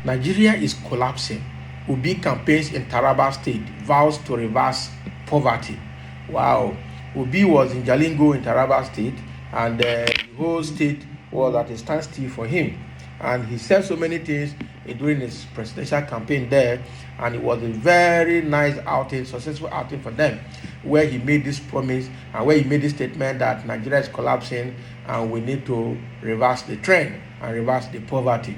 Nigeria is collapsing. Obi campaigns in Taraba State, vows to reverse poverty. Wow. Obi was in Jalingo in Taraba State, and the whole state was at a standstill for him. And he said so many things during his presidential campaign there, and it was a very nice outing, successful outing for them, where he made this promise and where he made this statement that Nigeria is collapsing and we need to reverse the trend and reverse the poverty.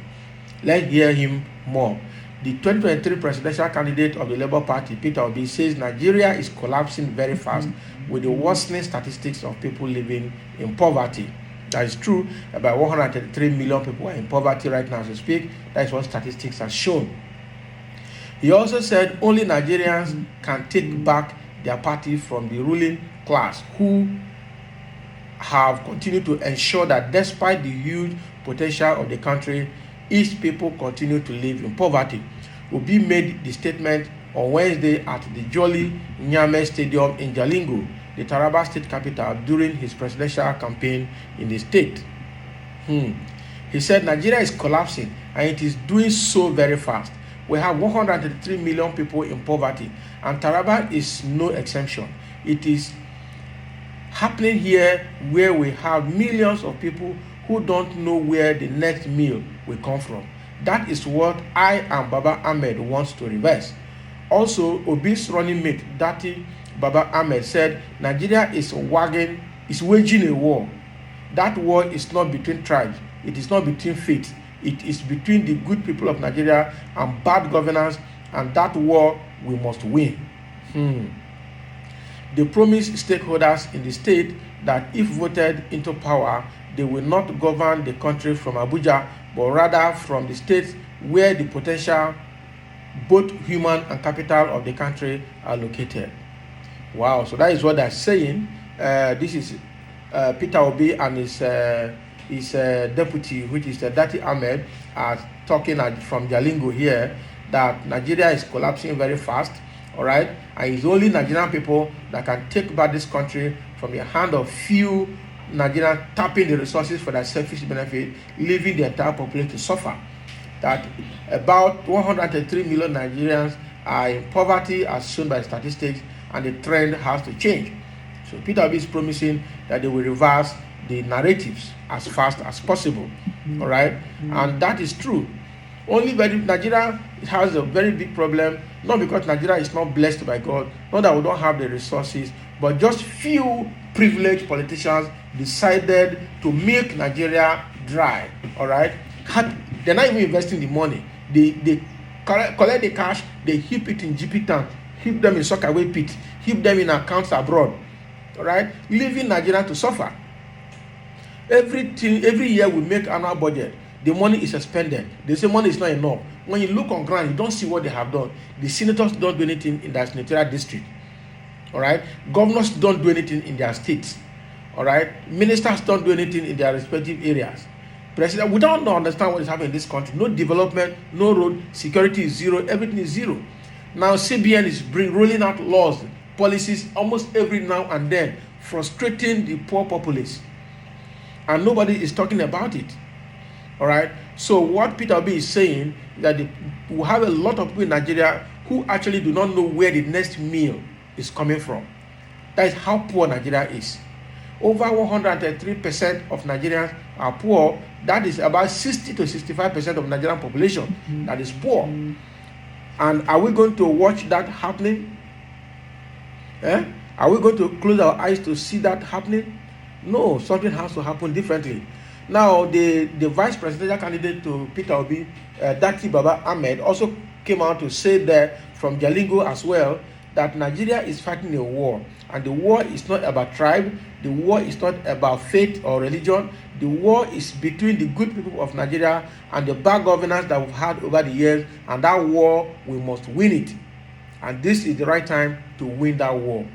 Let's hear him more. The 2023 presidential candidate of the Labour Party, Peter Obi, says Nigeria is collapsing very fast with the worsening statistics of people living in poverty. That is true. About 133 million people are in poverty right now as we speak. That is what statistics have shown. He also said only Nigerians can take back their party from the ruling class, who have continued to ensure that despite the huge potential of the country, its people continue to live in poverty. Obi made the statement on Wednesday at the Jolly Nyame Stadium in Jalingo, the Taraba state capital, during his presidential campaign in the state. He said Nigeria is collapsing and it is doing so very fast. We have 133 million people in poverty, and Taraba is no exception. It is happening here where we have millions of people who don't know where the next meal will come from. That is what I and Baba Ahmed wants to reverse. Also, Obi's running mate, Datti Baba Ahmed, said Nigeria is waging a war. That war is not between tribes. It is not between faiths. It is between the good people of Nigeria and bad governance, and that war we must win. They promised stakeholders in the state that if voted into power, they will not govern the country from Abuja, but rather from the states where the potential, both human and capital of the country, are located. Wow, so that is what they're saying. This is Peter Obi and his deputy, which is Datti Ahmed, are talking from Jalingo here, that Nigeria is collapsing very fast, all right? And it's only Nigerian people that can take back this country from the hand of few Nigerians tapping the resources for their selfish benefit, leaving the entire population to suffer. That about 103 million Nigerians are in poverty as shown by statistics, and the trend has to change. So Peter Obi is promising that they will reverse the narratives as fast as possible. All right, and that is true. Nigeria has a very big problem, not because Nigeria is not blessed by God, not that we don't have the resources, but just few privileged politicians decided to make Nigeria dry. All right, they're not even investing the money. They collect the cash, they heap it in GP tank, heap them in sockaway pit, heap them in accounts abroad. All right, leaving Nigeria to suffer. Every year we make annual budget, the money is expended. They say money is not enough. When you look on ground, you don't see what they have done. The senators don't do anything in their senatorial district. All right, governors don't do anything in their states. All right, ministers don't do anything in their respective areas. President, we don't understand what is happening in this country. No development, no road, security is zero, everything is zero. Now CBN is rolling out laws, policies almost every now and then, frustrating the poor populace, and nobody is talking about it. All right, so what Peter Obi is saying is that we have a lot of people in Nigeria who actually do not know where the next meal is coming from. That is how poor Nigeria is. Over 103% of Nigerians are poor. That is about 60 to 65% of Nigerian population that is poor. And are we going to watch that happening? Are we going to close our eyes to see that happening? No, something has to happen differently. Now, the vice presidential candidate to Peter Obi, Datti Baba Ahmed, also came out to say there from Jalingo as well that Nigeria is fighting a war. And the war is not about tribe. The war is not about faith or religion. The war is between the good people of Nigeria and the bad governance that we've had over the years. And that war, we must win it. And this is the right time to win that war.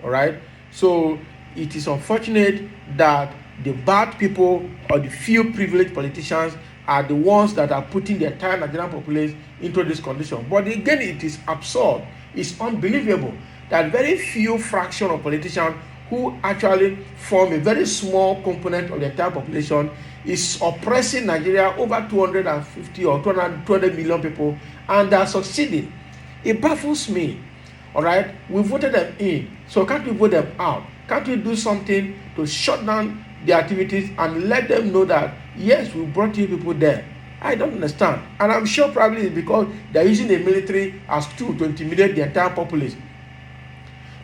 All right? So it is unfortunate that the bad people or the few privileged politicians are the ones that are putting the entire Nigerian population into this condition. But again, it is absurd. It's unbelievable that very few fraction of politicians who actually form a very small component of the entire population, is oppressing Nigeria over 250 or 200 million people, and they are succeeding. It baffles me. All right, we voted them in, so can't we vote them out? Can't we do something to shut down the activities and let them know that yes, we brought you people there? I don't understand, and I'm sure probably it's because they're using the military as tool to intimidate the entire populace.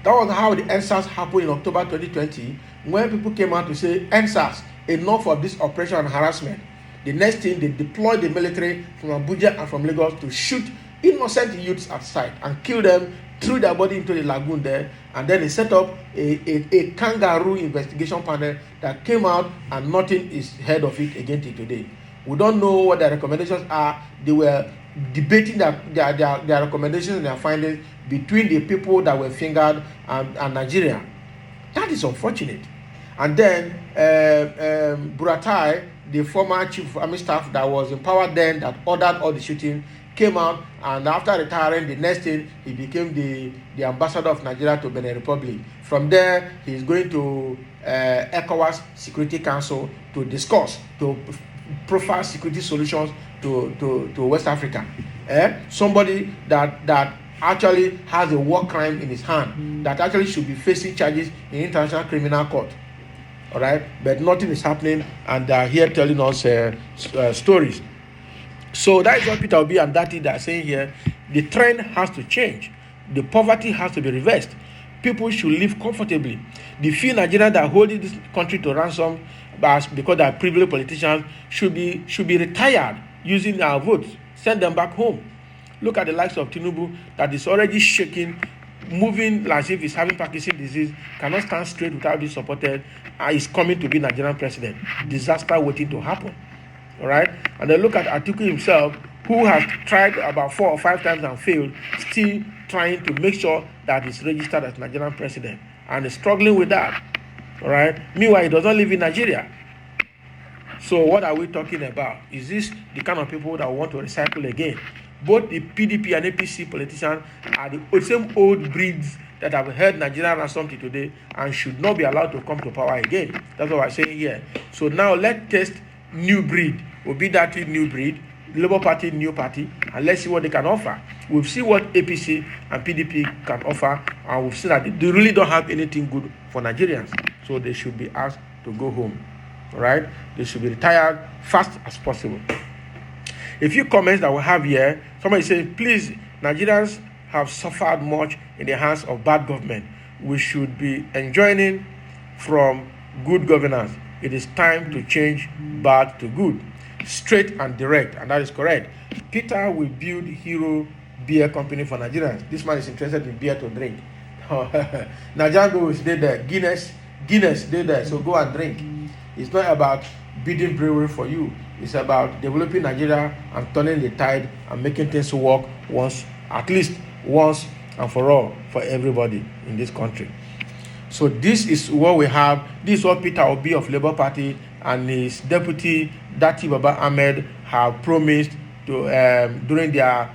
That was how the NSAS happened in October 2020, when people came out to say, NSAS, enough of this oppression and harassment. The next thing, they deployed the military from Abuja and from Lagos to shoot innocent youths at sight and kill them, threw their body into the lagoon there, and then they set up a kangaroo investigation panel that came out, and nothing is heard of it again till today. We don't know what their recommendations are. They were debating their recommendations and their findings between the people that were fingered and Nigeria. That is unfortunate. And then Buratai, the former chief of army staff that was empowered then, that ordered all the shooting, came out, and after retiring, the next thing, he became the ambassador of Nigeria to Benin Republic. From there, he's going to ECOWAS Security Council to discuss, to profile security solutions to West Africa. Somebody that actually has a war crime in his hand, that actually should be facing charges in International Criminal Court. All right, but nothing is happening, and they're here telling us stories. So that is what Peter Obi and Datti are saying here. The trend has to change. The poverty has to be reversed. People should live comfortably. The few Nigerians that are holding this country to ransom because they are privileged politicians should be retired using our votes. Send them back home. Look at the likes of Tinubu that is already shaking, moving as if he's having Parkinson's disease, cannot stand straight without being supported, and is coming to be Nigerian president. Disaster waiting to happen. All right, and then look at Atiku himself, who has tried about 4 or 5 times and failed, still trying to make sure that he's registered as Nigerian president, and is struggling with that. All right. Meanwhile, he does not live in Nigeria. So what are we talking about? Is this the kind of people that want to recycle again? Both the PDP and APC politicians are the same old breeds that have held Nigeria ransom till today and should not be allowed to come to power again. That's what I'm saying here. So now let's test new breed. Will be that new breed, Labour Party, new party, and let's see what they can offer. We've seen what APC and PDP can offer, and we've seen that they really don't have anything good for Nigerians. So they should be asked to go home. All right? They should be retired fast as possible. A few comments that we have here. Somebody said, please, Nigerians have suffered much in the hands of bad government. We should be enjoining from good governance. It is time to change bad to good. Straight and direct, and that is correct. Peter will build Hero Beer Company for Nigerians. This man is interested in beer to drink. Nigerian people will stay there. Guinness, stay there. So go and drink. It's not about building brewery for you. It's about developing Nigeria and turning the tide and making things work at least once and for all, for everybody in this country. So this is what we have. This is what Peter Obi of Labour Party and his deputy Datti Baba Ahmed have promised to during their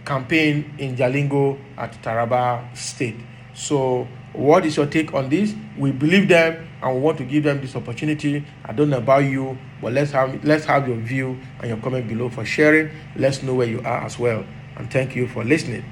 campaign in Jalingo at Taraba State. So what is your take on this? We believe them and we want to give them this opportunity. I don't know about you, but let's have your view and your comment below for sharing. Let's know where you are as well. And thank you for listening.